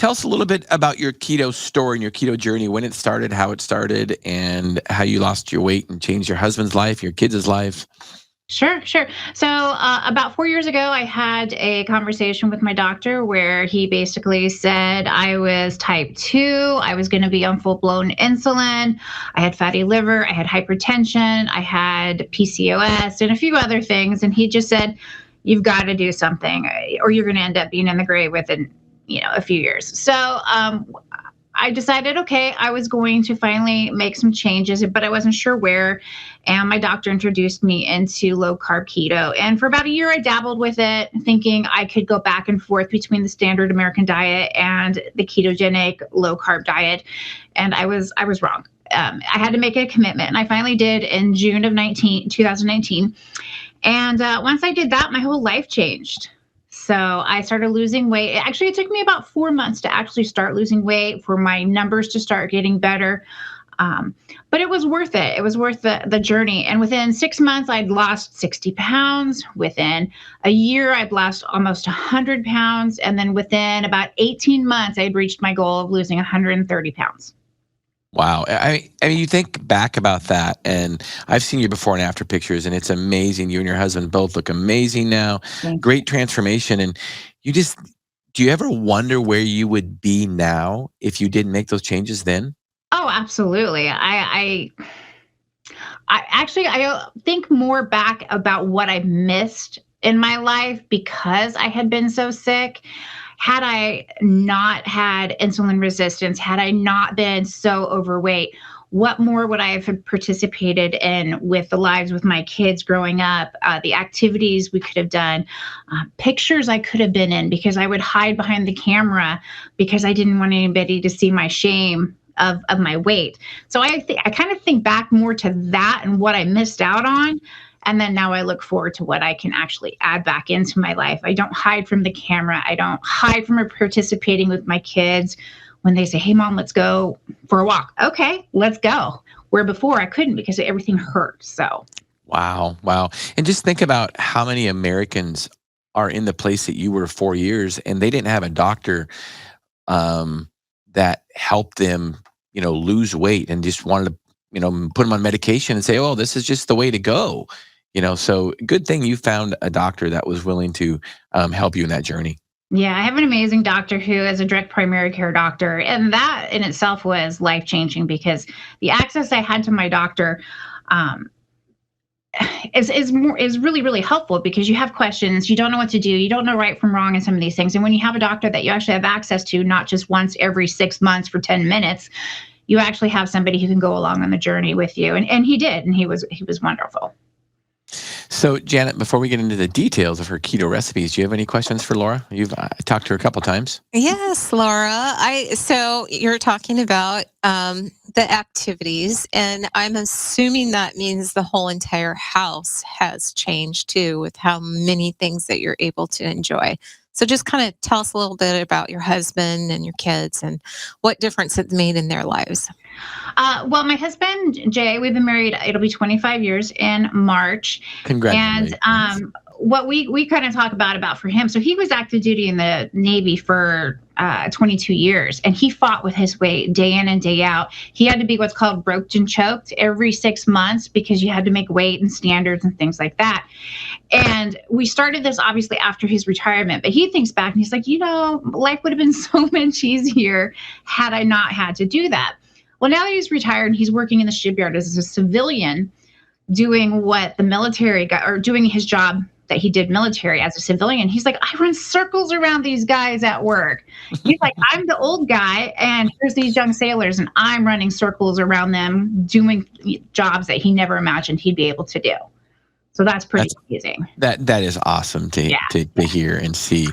tell us a little bit about your keto story and your keto journey, when it started, how it started, and how you lost your weight and changed your husband's life, your kids' life. Sure. So about 4 years ago, I had a conversation with my doctor where he basically said I was type 2. I was going to be on full-blown insulin. I had fatty liver. I had hypertension. I had PCOS and a few other things. And he just said, you've got to do something or you're going to end up being in the grave within, a few years. So I decided, okay, I was going to finally make some changes, but I wasn't sure where. And my doctor introduced me into low carb keto. And for about a year, I dabbled with it, thinking I could go back and forth between the standard American diet and the ketogenic low carb diet. And I was wrong. I had to make a commitment. And I finally did in June of 2019. And once I did that, my whole life changed. So I started losing weight. Actually, it took me about 4 months to actually start losing weight, for my numbers to start getting better. But it was worth it. It was worth the journey. And within 6 months, I'd lost 60 pounds. Within a year, I'd lost almost 100 pounds. And then within about 18 months, I'd reached my goal of losing 130 pounds. Wow. I mean, you think back about that, and I've seen your before and after pictures, and it's amazing. You and your husband both look amazing now. Great transformation. And do you ever wonder where you would be now if you didn't make those changes then? Oh, absolutely. I actually, I think more back about what I missed in my life because I had been so sick. Had I not had insulin resistance, had I not been so overweight, what more would I have participated in with the lives with my kids growing up, the activities we could have done, pictures I could have been in, because I would hide behind the camera because I didn't want anybody to see my shame of my weight. So I kind of think back more to that and what I missed out on. And then now I look forward to what I can actually add back into my life. I don't hide from the camera. I don't hide from participating with my kids when they say, hey, Mom, let's go for a walk. Okay, let's go. Where before I couldn't because everything hurt. So. Wow. And just think about how many Americans are in the place that you were 4 years, and they didn't have a doctor that helped them, lose weight, and just wanted to, put them on medication and say, oh, this is just the way to go. So good thing you found a doctor that was willing to help you in that journey. Yeah, I have an amazing doctor who is a direct primary care doctor. And that in itself was life-changing because the access I had to my doctor is really, really helpful because you have questions, you don't know what to do, you don't know right from wrong in some of these things. And when you have a doctor that you actually have access to, not just once every 6 months for 10 minutes, you actually have somebody who can go along on the journey with you. And he did, and he was wonderful. So, Janet, before we get into the details of her keto recipes, do you have any questions for Laura? You've talked to her a couple times. Yes, Laura. So you're talking about the activities, and I'm assuming that means the whole entire house has changed too, with how many things that you're able to enjoy. So just kind of tell us a little bit about your husband and your kids and what difference it's made in their lives. Well, my husband, Jay, we've been married, it'll be 25 years in March. Congratulations. And what we kind of talk about for him, so he was active duty in the Navy for 22 years, and he fought with his weight day in and day out. He had to be what's called roped and choked every 6 months because you had to make weight and standards and things like that. And we started this obviously after his retirement, but he thinks back and he's like, life would have been so much easier had I not had to do that. Well, now that he's retired and he's working in the shipyard as a civilian, doing what the military got, or doing his job that he did military as a civilian, he's like, I run circles around these guys at work. He's like, I'm the old guy, and here's these young sailors, and I'm running circles around them, doing jobs that he never imagined he'd be able to do. So that's pretty amazing. That is awesome to hear and see.